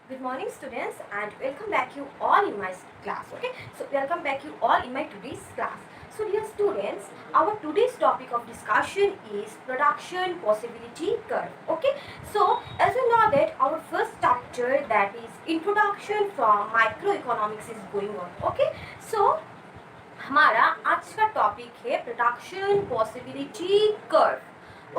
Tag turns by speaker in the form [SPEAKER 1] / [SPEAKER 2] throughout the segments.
[SPEAKER 1] Good morning students and welcome back you all in my class. Okay, so welcome back you all in my today's class. So dear students, our today's topic of discussion is production possibility curve. Okay, so as we know that our first chapter, that is introduction from microeconomics, is going on. Okay, so हमारा आज का topic है production possibility curve.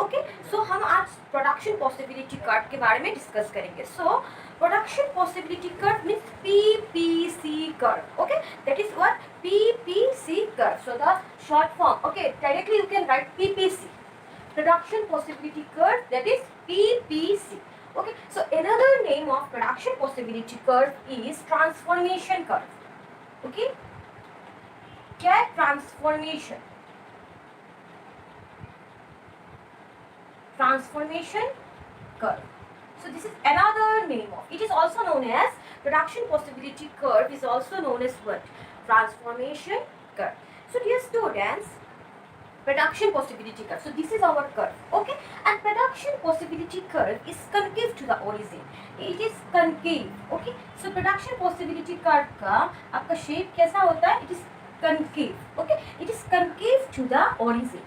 [SPEAKER 1] Okay, सो हम आज production possibility curve के बारे में discuss करेंगे. सो production possibility curve means PPC curve. Okay, that is what PPC curve. So the short form, okay, directly you can write PPC, production possibility curve, that is PPC. Okay, so another name of production possibility curve is transformation curve. Okay, क्या है transformation? Transformation curve. So this is another name of. It is also known as production possibility curve. Is also known as what? Transformation curve. So dear students, production possibility curve. So this is our curve. Okay, and production possibility curve is concave to the origin. It is concave. Okay, so production possibility curve का आपका shape कैसा होता है? It is concave. Okay, it is concave to the origin.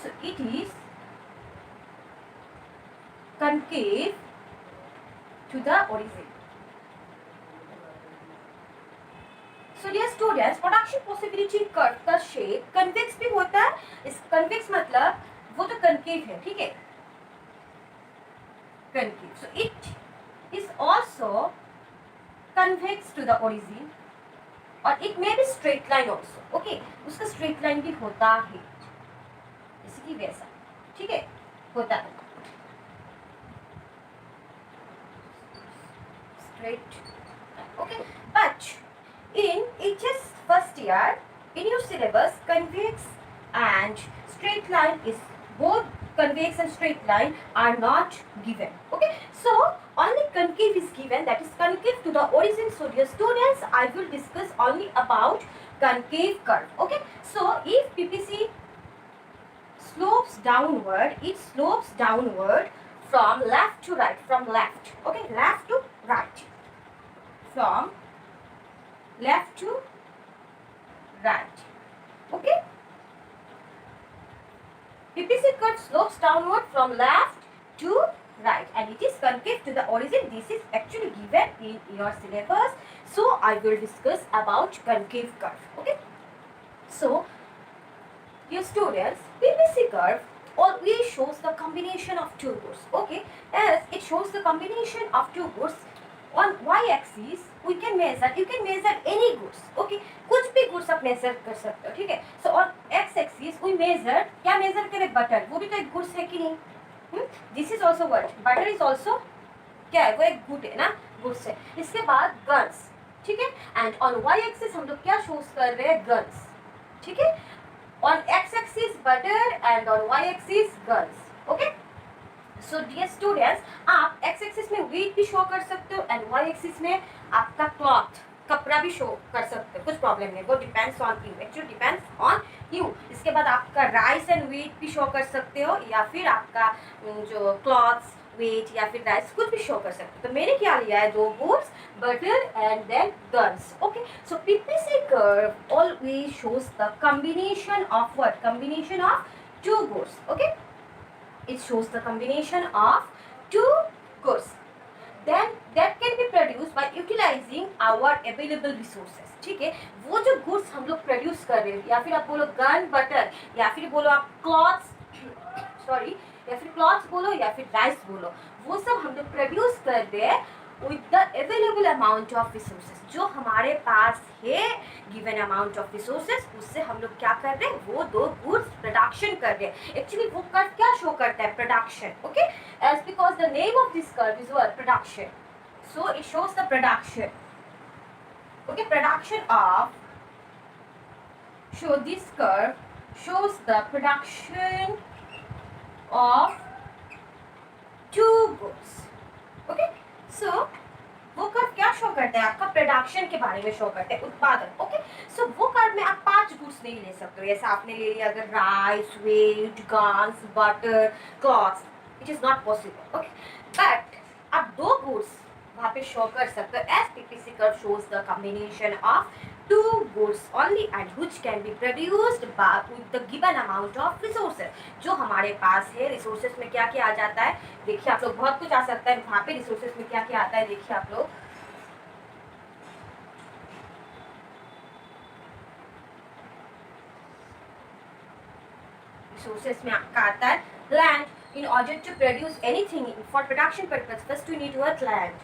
[SPEAKER 1] So it is concave to the origin. So dear students, production possibility curve का shape convex भी होता है. इस convex मतलब वो तो concave है, ठीक है, concave. So it is also convex to the origin, और it may be straight line also. Okay, उसका straight line भी होता है, जैसे कि वैसा, ठीक है, होता है straight. Okay, but in HS first year in your syllabus, convex and straight line is both convex and straight line are not given. Okay, so only concave is given, that is concave to the origin. So dear students, I will discuss only about concave curve. Okay, so if PPC slopes downward, it slopes downward from left to right, from left, okay, left to right, from left to right. Okay, PPC curve slopes downward from left to right and it is concave to the origin. This is actually given in your syllabus, so I will discuss about concave curve. Okay, so dear students, PPC curve always shows the combination of two goods. Okay, as it shows the combination of two goods, on y-axis we can measure, you can measure any goods. Okay, कुछ भी goods आप measure कर सकते हो, ठीक है. So on x-axis we measure, क्या measure करें? बटर. वो भी तो एक goods है कि नहीं? This is also what? Butter is also क्या है? वो एक good है ना, goods है. इसके बाद guns, ठीक है. And on y-axis हम लोग क्या shows कर रहे हैं? Guns, ठीक है. On x-axis butter and on y-axis guns. Okay. So dear students, आप x-axis में weight भी शो कर सकते हो and y-axis में आपका cloth, कपड़ा भी शो कर सकते हो, कुछ प्रॉब्लम नहीं, वो depends on you, actually depends on you. इसके बाद आपका राइस एंड वेट भी शो कर सकते हो, या फिर आपका जो क्लॉथ्स वेट या फिर राइस कुछ भी शो कर सकते हो. तो मैंने क्या लिया है? दो goods, butter and then guns. Okay, so PPC curve always shows the combination of what? Combination of two goods. Okay, it shows the combination of two goods then that can be produced by utilizing our available resources. ठीक है, वो जो goods हम लोग produce कर रहे हैं, या फिर आप बोलो गन बटर, या फिर बोलो आप cloths सॉरी, या फिर cloths बोलो, या फिर राइस बोलो, वो सब हम लोग प्रोड्यूस कर रहे हैं with the available amount of resources. जो हमारे पास है given amount of resources, उससे हम लोग क्या कर रहे हैं? वो दो goods production कर रहे हैं. Actually वो कर्व क्या शो करता है? Production. Okay, as because the name of this curve is what? Production. So it shows the production. Okay, production of, so this curve shows the production of two goods. Okay, so वो curve क्या show करता है? आपका production के बारे में show करता है, उत्पादन. ओके, सो वो कर्व में आप 5 गुड्स नहीं ले सकते हो. जैसे आपने ले लिया अगर rice, wheat, guns, butter, clothes, it is not possible. Okay, but आप दो गुड्स वहाँ पे शो कर सकते हो as PPC curve shows the combination of two goods only and which can be produced with the given amount of resources. जो हमारे पास है रिसोर्सेज में क्या क्या आ जाता है, देखिए आप लोग बहुत कुछ आ सकता है वहाँ पे रिसोर्सेज में क्या क्या आता है। देखिए आप लोग रिसोर्सेज में आपका आता है land. In order to produce anything for production purpose, first we need what? Land.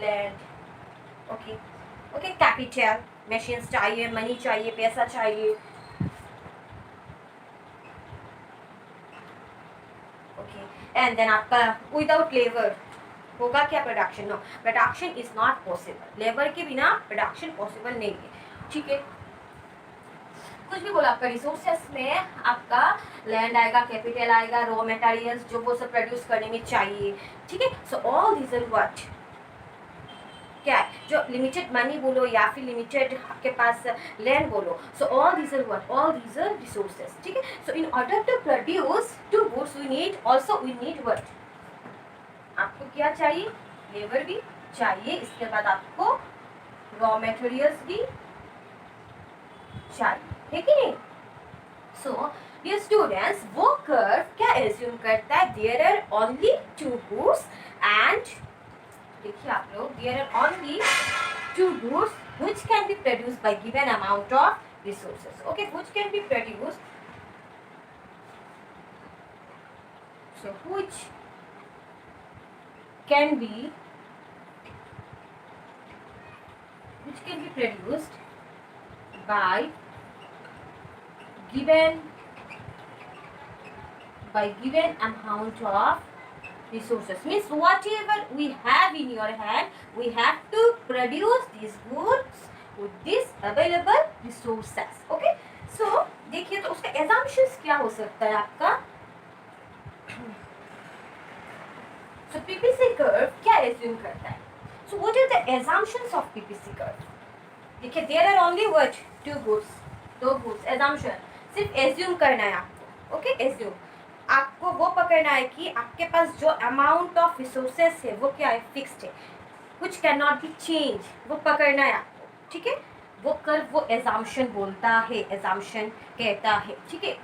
[SPEAKER 1] Land. Okay. Okay. Capital. Machines चाहिए, money चाहिए, पैसा चाहिए. Okay. And then आपका without labor होगा क्या production? No. Production is not possible. Labor के बिना production possible नहीं है. ठीक है. कुछ भी बोला आपका रिसोर्सेस में आपका लैंड आएगा, कैपिटल आएगा, रॉ मटेरियल्स जो वो सब प्रोड्यूस करने में चाहिए। ठीक है, so all these are what क्या है, जो लिमिटेड मनी बोलो या फिर लिमिटेड आपके पास लैंड बोलो, so all these are what, all these are resources. ठीक है, so in order to produce two goods we need also we need what, आपको क्या चाहिए, लेबर भी चाहिए, इसके बाद आपको रॉ मटेरियल्स भी चाहिए, है कि नहीं। सो डियर स्टूडेंट्स, वो कर्व क्या एज्यूम करता है, there are only two goods and देखिए आप लोग, there are only two goods which can be produced by given amount of resources. Okay, which can be produced, so which can be produced by given amount of resources, means whatever we have in your hand we have to produce these goods with this available resources. Okay, so देखिए तो उसका assumptions क्या हो सकता है आपका, so PPC curve क्या assume करता है, so what are the assumptions of PPC curve। देखिए there are only what two goods, दो goods, assumption सिर्फ assume करना है आपको। ओके, assume आपको वो पकड़ना है कि आपके पास जो अमाउंट ऑफ रिसोर्सेस है वो क्या है, फिक्स्ड है, कुछ कैन नॉट बी चेंज, वो पकड़ना है आपको। ठीक है, वो कर्व वो assumption बोलता है, assumption कहता है। ठीक है,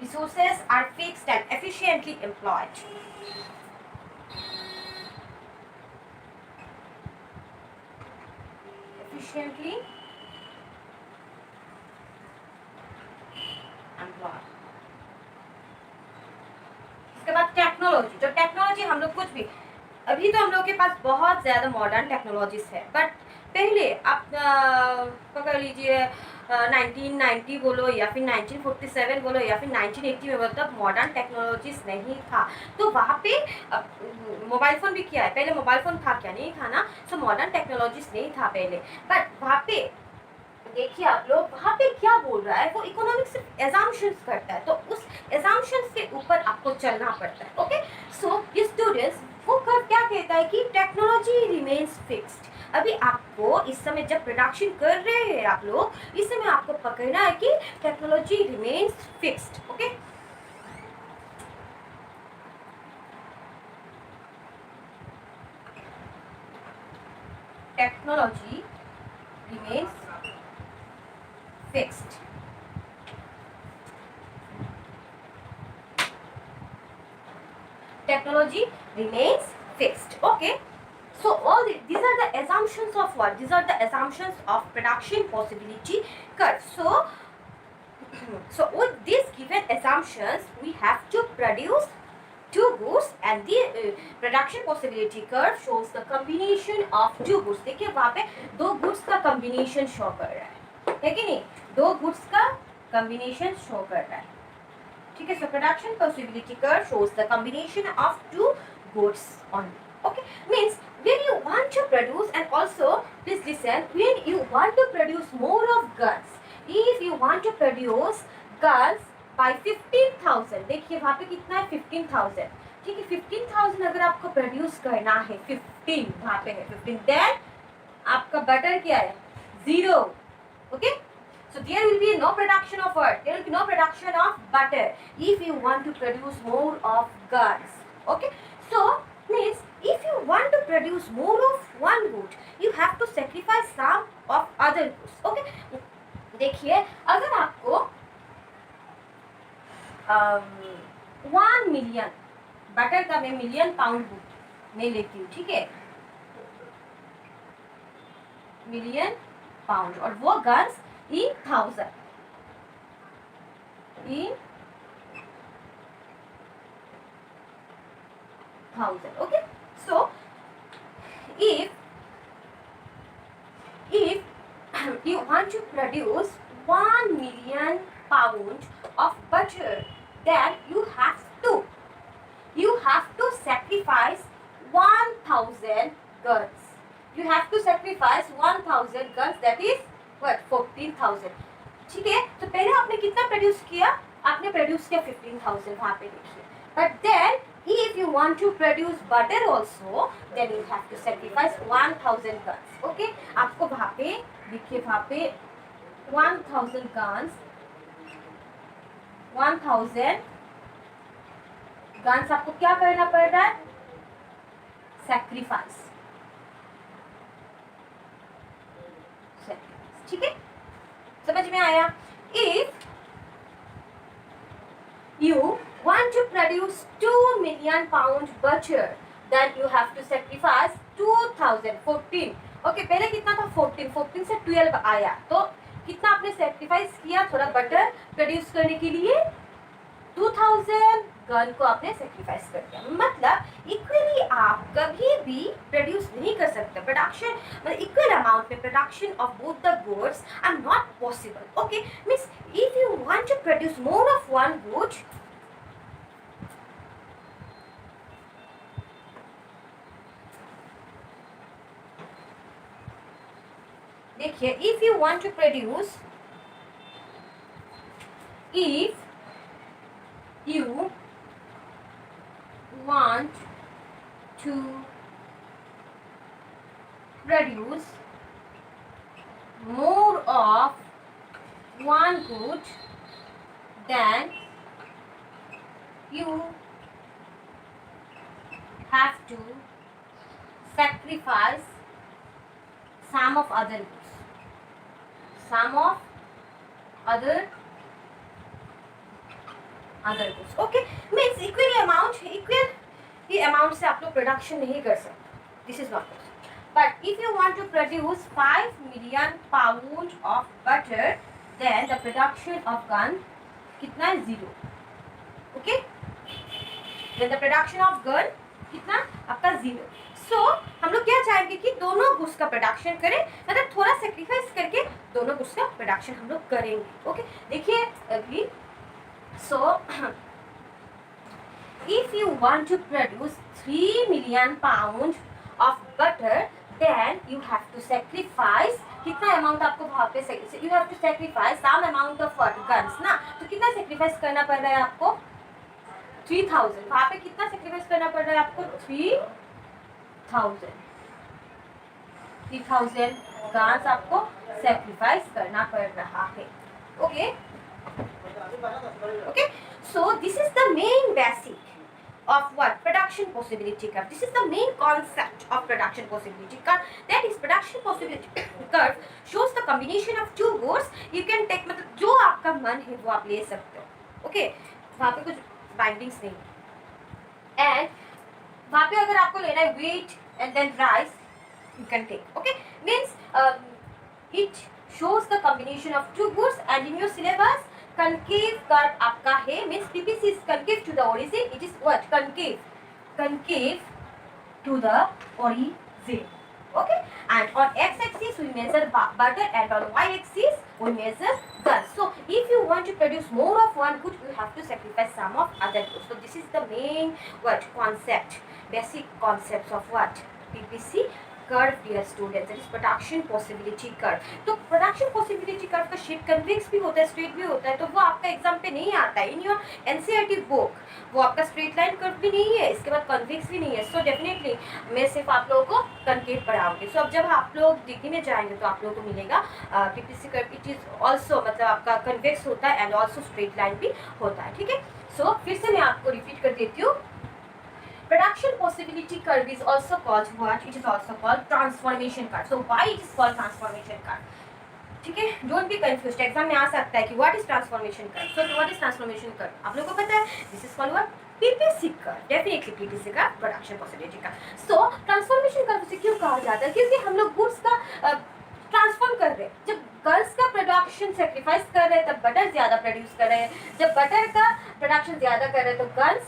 [SPEAKER 1] resources are fixed and efficiently employed. Efficiently employed. इसके बाद टेक्नोलॉजी, जो टेक्नोलॉजी हम लोग कुछ भी, अभी तो हम लोग के पास बहुत ज़्यादा मॉडर्न टेक्नोलॉजीज है, बट पहले आप पकड़ लीजिए 1990 बोलो या फिर 1947 बोलो या फिर 1980 में बोलो, तब मॉडर्न टेक्नोलॉजीज नहीं था। तो वहाँ पे मोबाइल फ़ोन भी किया है, पहले मोबाइल फ़ोन था क्या, नहीं था ना, सो मॉडर्न टेक्नोलॉजीज नहीं था पहले। बट वहाँ पे देखिए आप लोग, वहाँ पे क्या बोल रहा है, वो इकोनॉमिक्स एजम्पशंस करता है, तो उस एजम्पशंस के ऊपर आपको चलना पड़ता है। ओके, सो ये स्टूडेंट्स, वो कर्व क्या कहता है कि टेक्नोलॉजी रिमेन्स फिक्स्ड। अभी आपको इस समय जब प्रोडक्शन कर रहे हैं आप लोग, इस समय आपको पकड़ना है कि technology remains fixed. Okay, technology remains fixed. Technology remains fixed. Okay, so all these are the assumptions of what, these are the assumptions of production possibility curve. So with these given assumptions we have to produce two goods and the production possibility curve shows the combination of two goods। देखिए वहाँ पे दो goods का combination show कर रहा है कि नहीं, दो गुड्स का कॉम्बिनेशन शो कर रहा है। ठीक है, सो production possibility curve shows the combination of two goods only. Okay, means when you want to produce, and also please listen, when you want to produce more of guns, if you want to produce guns by 15,000, देखिए वहाँ पे कितना है 15,000, ठीक है 15,000 अगर आपको produce करना है 15 वहाँ पे है 15, देन आपका बटर क्या है 0, okay? So there will be no production of what? There will be no production of butter if you want to produce more of guns. Okay? So means if you want to produce more of one good, you have to sacrifice some of other goods. Okay? देखिए अगर आपको 1 million butter का मैं million pound good मैं लेती हूँ, ठीक है, मिलियन पाउंड, और वो guns in 1,000, in 1,000. Okay, so if you want to produce 1 million pound of butter, then you have to sacrifice 1,000 guns. You have to sacrifice 1,000 guns, that is what 14,000, ठीक है। तो पहले आपने कितना प्रोड्यूस किया, आपने प्रोड्यूस किया 15,000 वहाँ पे देखिए, but then if you want to produce butter also, then you have to sacrifice 1,000 guns. Okay, आपको वहाँ पे देखिए वहाँ पे 1,000 guns, 1,000 guns आपको क्या करना पड़ रहा है, सैक्रिफाइस, ठीक है, समझ में आया। If you want to produce 2 million pound butter, then you have to sacrifice 2,014. Okay, पहले कितना था 14 से 12 आया, तो कितना आपने सेक्रीफाइस किया थोड़ा बटर प्रोड्यूस करने के लिए, 2,000 गन को आपने सेक्रीफाइस कर दिया। मतलब इक्वली आप कभी भी प्रोड्यूस नहीं कर सकते, प्रोडक्शन मतलब इक्वल अमाउंट में production of both the goods are not possible. Okay, means if you want to produce more of one good, देखिए if you want to produce, if you want to produce more of one good, then you have to sacrifice some of other goods, some of other goods. Okay, means equal amount, equal ये amount से आप लोग production नहीं कर सकते, this is not possible. But if you want to produce 5 million pound of butter, then the production of gun कितना है 0। Okay, then the production of gun कितना आपका 0। सो हम लोग क्या चाहेंगे कि दोनों गुड्स का प्रोडक्शन करें, मतलब थोड़ा सेक्रीफाइस करके दोनों गुड्स का प्रोडक्शन हम लोग करेंगे। ओके, देखिए अगली, सो if you want to produce 3 million pound of butter, then you have to sacrifice कितना अमाउंट आपको वहाँ पे you have to sacrifice some amount of what guns ना, तो कितना सेक्रीफाइस करना पड़ रहा है आपको 3,000, वहाँ पे कितना सेक्रीफाइस करना पड़ रहा है आपको 3,000 गन्स आपको सेक्रीफाइस करना पड़ रहा है। Okay, okay, so this is the main basic of what production possibility curve. This is the main concept of production possibility curve, that is production possibility curve shows the combination of two goods. You can take मतलब जो आपका मन है वो आप ले सकते हो। ओके, वहाँ पे कुछ बाइंडिंग्स नहीं, एंड वहाँ पे अगर आपको लेना है wheat and then rice, you can take. Okay, means it shows the combination of two goods, and in your syllabus concave curve आपका है, means PPC is concave to the origin, it is what concave to the origin. Okay, and on x-axis we measure butter, and on y-axis we measure guns. So if you want to produce more of one good, you have to sacrifice some of other goods. So this is the main what concept, basic concepts of what PPC curve dear students, that is production possibility curve. तो production possibility curve का shape convex भी होता है, straight भी होता है, तो वो आपका एग्जाम पे नहीं आता है इन योर एनसीईआरटी बुक। वो आपका स्ट्रेट लाइन कर्व भी नहीं है, इसके बाद कन्वेक्स भी नहीं है। सो डेफिनेटली मैं सिर्फ आप लोगों को कनकेव पढ़ाऊंगी। सो अब जब आप लोग डिग्री में जाएंगे तो आप लोगों को मिलेगा PPC curve, it is also मतलब आपका कन्वेक्स होता है एंड ऑल्सो स्ट्रेट लाइन भी होता है, ठीक है। सो फिर से मैं आपको रिपीट कर देती हूँ। Production possibility curve is also called what? It is also called transformation curve. So why it is called transformation curve? ठीक है, डोंट बी कंफ्यूज्ड, एग्जाम में आ सकता है कि what is transformation curve. So what is transformation curve आप लोगों को पता है, this is called what? PPC curve, definitely PPC का प्रोडक्शन पॉसिबिलिटी का। सो ट्रांसफॉर्मेशन कर्व से क्यों कहा जाता है? क्योंकि हम लोग गुड्स का ट्रांसफॉर्म कर रहे हैं। जब गर्ल्स का प्रोडक्शन सेक्रीफाइस कर रहे हैं तब बटर ज्यादा प्रोड्यूस कर रहे हैं, जब बटर का प्रोडक्शन ज्यादा कर रहे हैं तो गर्ल्स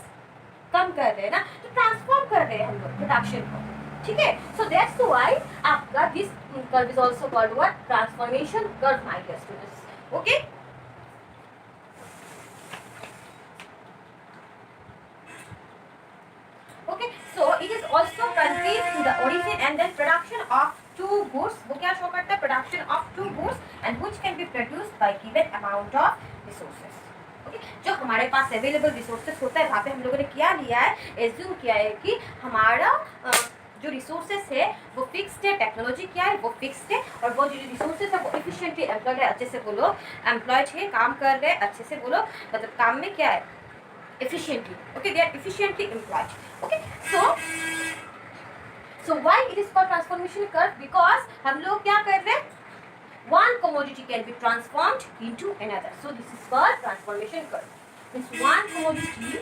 [SPEAKER 1] कम कर रहे हैं ना, तो ट्रांसफॉर्म कर रहे हैं हम लोग प्रोडक्शन को, ठीक है। सो दैट्स व्हाई आपका this curve is also called what? Transformation curve, my dear students, okay. Okay, so it is also concave to the origin and then production of two goods. वो क्या show करता है? Production of two goods and which can be produced by given amount of resources. Okay, जो हमारे पास available resources होता है वहाँ पे हम लोगों ने क्या लिया है? एज्यूम किया है कि हमारा जो रिसोर्सेज है वो फिक्स्ड है, टेक्नोलॉजी क्या है वो फिक्स्ड है, और वो जो रिसोर्सेज है वो इफिशिएंटली एम्प्लॉयड है, अच्छे से बोलो एम्प्लॉयड है, काम कर रहे हैं अच्छे से बोलो, मतलब काम में क्या है? efficiently. Okay, they are efficiently employed. Okay, so why it is called transformation curve? Because हम लोग क्या कर रहे हैं? One commodity can be transformed into another. So this is called transformation curve. Means one commodity,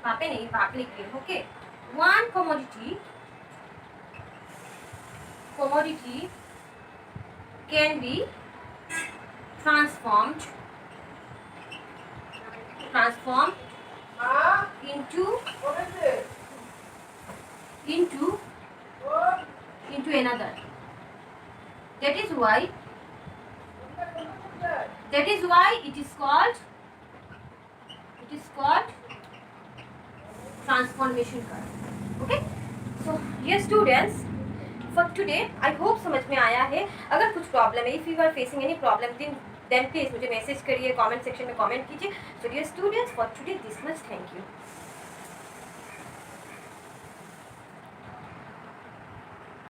[SPEAKER 1] वहाँ पे नहीं, वहाँ पे लिख रही हूँ, okay? One commodity can be transformed into another. That is why it is called transformation curve. Okay, so dear students, for today I hope समझ में आया है। अगर कुछ प्रॉब्लम है, if you are facing any problem then please मुझे message करिए, comment section में कमेंट कीजिए। So dear students, for today this much, thank you.